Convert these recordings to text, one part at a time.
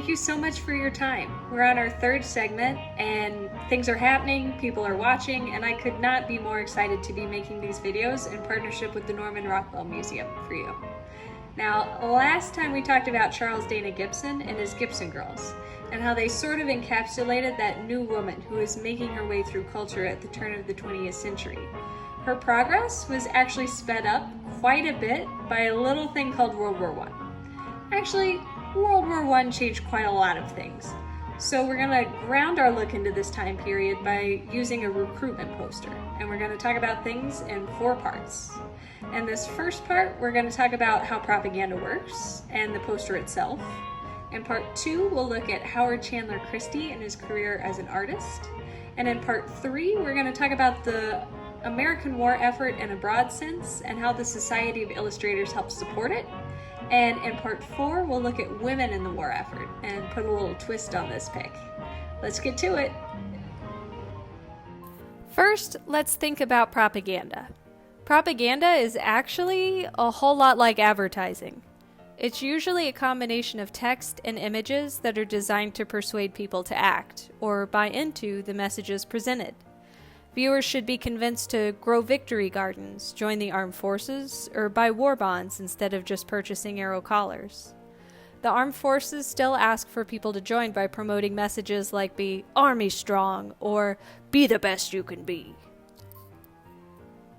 thank you so much for your time. We're on our third segment, and things are happening, people are watching, and I could not be more excited to be making these videos in partnership with the Norman Rockwell Museum for you. Now, last time we talked about Charles Dana Gibson and his Gibson Girls, and how they sort of encapsulated that new woman who was making her way through culture at the turn of the 20th century. Her progress was actually sped up quite a bit by a little thing called World War I. Actually, World War I changed quite a lot of things. So we're going to ground our look into this time period by using a recruitment poster. And we're going to talk about things in 4 parts. In this first part, we're going to talk about how propaganda works and the poster itself. In part 2, we'll look at Howard Chandler Christy and his career as an artist. And in part 3, we're going to talk about the American war effort in a broad sense and how the Society of Illustrators helps support it. And in part 4, we'll look at women in the war effort and put a little twist on this pick. Let's get to it. First, let's think about propaganda. Propaganda is actually a whole lot like advertising. It's usually a combination of text and images that are designed to persuade people to act or buy into the messages presented. Viewers should be convinced to grow victory gardens, join the armed forces, or buy war bonds instead of just purchasing arrow collars. The armed forces still ask for people to join by promoting messages like be Army strong or be the best you can be.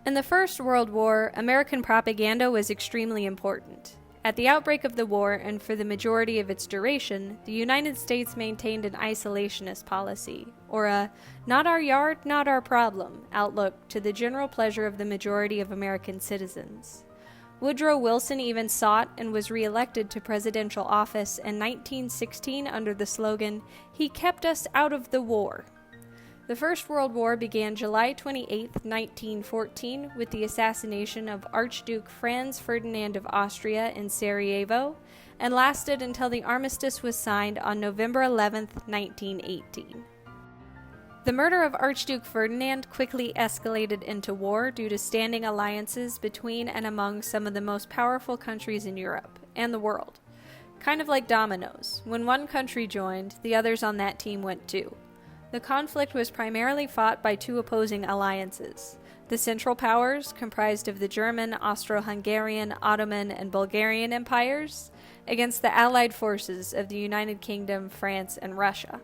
In the First World War, American propaganda was extremely important. At the outbreak of the war, and for the majority of its duration, the United States maintained an isolationist policy, or a not our yard, not our problem outlook to the general pleasure of the majority of American citizens. Woodrow Wilson even sought and was re-elected to presidential office in 1916 under the slogan, "He kept us out of the war." The First World War began July 28, 1914, with the assassination of Archduke Franz Ferdinand of Austria in Sarajevo, and lasted until the armistice was signed on November 11, 1918. The murder of Archduke Ferdinand quickly escalated into war due to standing alliances between and among some of the most powerful countries in Europe and the world. Kind of like dominoes. When one country joined, the others on that team went too. The conflict was primarily fought by 2 opposing alliances. The Central Powers, comprised of the German, Austro-Hungarian, Ottoman, and Bulgarian empires, against the Allied forces of the United Kingdom, France, and Russia.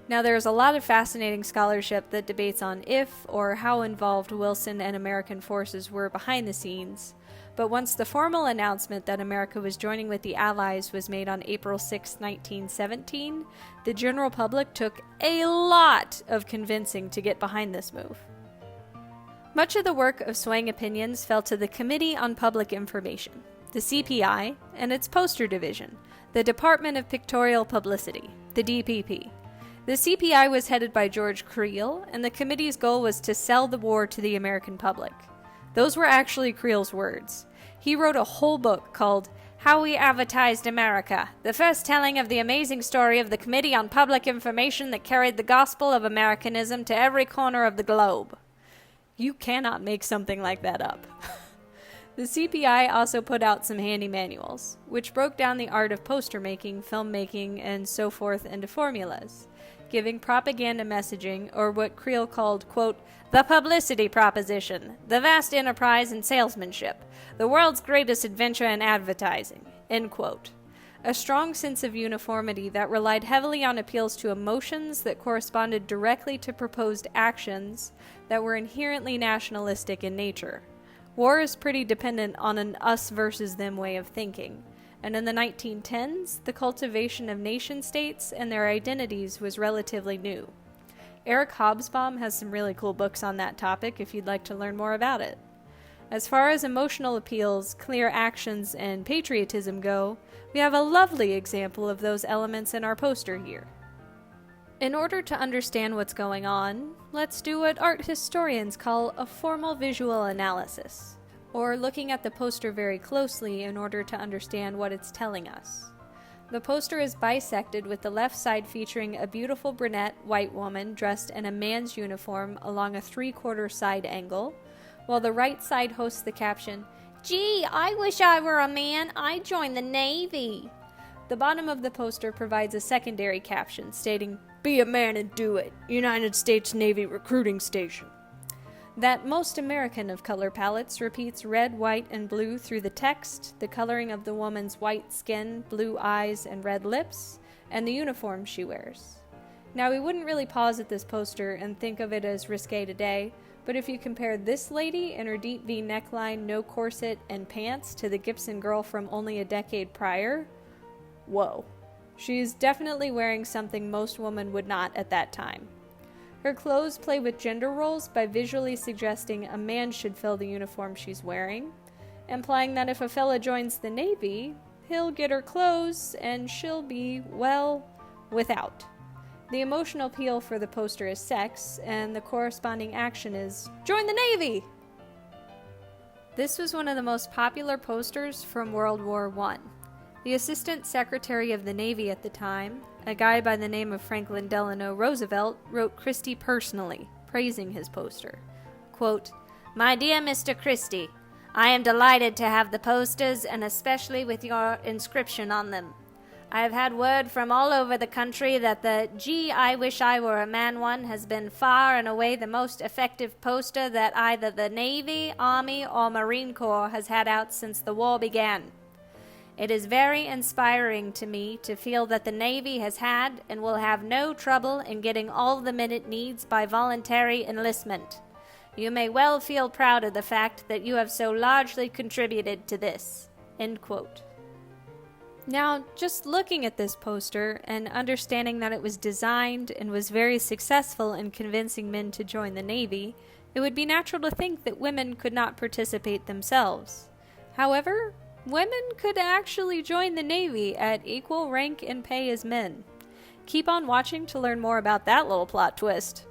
Now there's a lot of fascinating scholarship that debates on if or how involved Wilson and American forces were behind the scenes, but once the formal announcement that America was joining with the Allies was made on April 6, 1917, the general public took a lot of convincing to get behind this move. Much of the work of swaying opinions fell to the Committee on Public Information, the CPI, and its poster division, the Department of Pictorial Publicity, the DPP. The CPI was headed by George Creel, and the committee's goal was to sell the war to the American public. Those were actually Creel's words. He wrote a whole book called How We Advertised America, the first telling of the amazing story of the Committee on Public Information that carried the gospel of Americanism to every corner of the globe. You cannot make something like that up. The CPI also put out some handy manuals, which broke down the art of poster making, filmmaking, and so forth into formulas, giving propaganda messaging, or what Creel called, quote, the publicity proposition, the vast enterprise in salesmanship, the world's greatest adventure in advertising, end quote. A strong sense of uniformity that relied heavily on appeals to emotions that corresponded directly to proposed actions that were inherently nationalistic in nature. War is pretty dependent on an us versus them way of thinking, and in the 1910s, the cultivation of nation-states and their identities was relatively new. Eric Hobsbawm has some really cool books on that topic if you'd like to learn more about it. As far as emotional appeals, clear actions, and patriotism go, we have a lovely example of those elements in our poster here. In order to understand what's going on, let's do what art historians call a formal visual analysis, or looking at the poster very closely in order to understand what it's telling us. The poster is bisected, with the left side featuring a beautiful brunette white woman dressed in a man's uniform along a 3/4 side angle, while the right side hosts the caption, "Gee, I wish I were a man, I'd join the Navy." The bottom of the poster provides a secondary caption stating, "Be a man and do it. United States Navy Recruiting Station." That most American of color palettes repeats red, white, and blue through the text, the coloring of the woman's white skin, blue eyes, and red lips, and the uniform she wears. Now, we wouldn't really pause at this poster and think of it as risque today, but if you compare this lady in her deep V neckline, no corset, and pants to the Gibson girl from only a decade prior, whoa. She's definitely wearing something most women would not at that time. Her clothes play with gender roles by visually suggesting a man should fill the uniform she's wearing, implying that if a fella joins the Navy, he'll get her clothes and she'll be, well, without. The emotional appeal for the poster is sex, and the corresponding action is, join the Navy! This was one of the most popular posters from World War I. The Assistant Secretary of the Navy at the time, a guy by the name of Franklin Delano Roosevelt, wrote Christy personally, praising his poster. Quote, "My dear Mr. Christy, I am delighted to have the posters, and especially with your inscription on them. I have had word from all over the country that the Gee, I Wish I Were a Man one has been far and away the most effective poster that either the Navy, Army, or Marine Corps has had out since the war began. It is very inspiring to me to feel that the Navy has had and will have no trouble in getting all the men it needs by voluntary enlistment. You may well feel proud of the fact that you have so largely contributed to this." End quote. Now, just looking at this poster and understanding that it was designed and was very successful in convincing men to join the Navy, it would be natural to think that women could not participate themselves. However, women could actually join the Navy at equal rank and pay as men. Keep on watching to learn more about that little plot twist.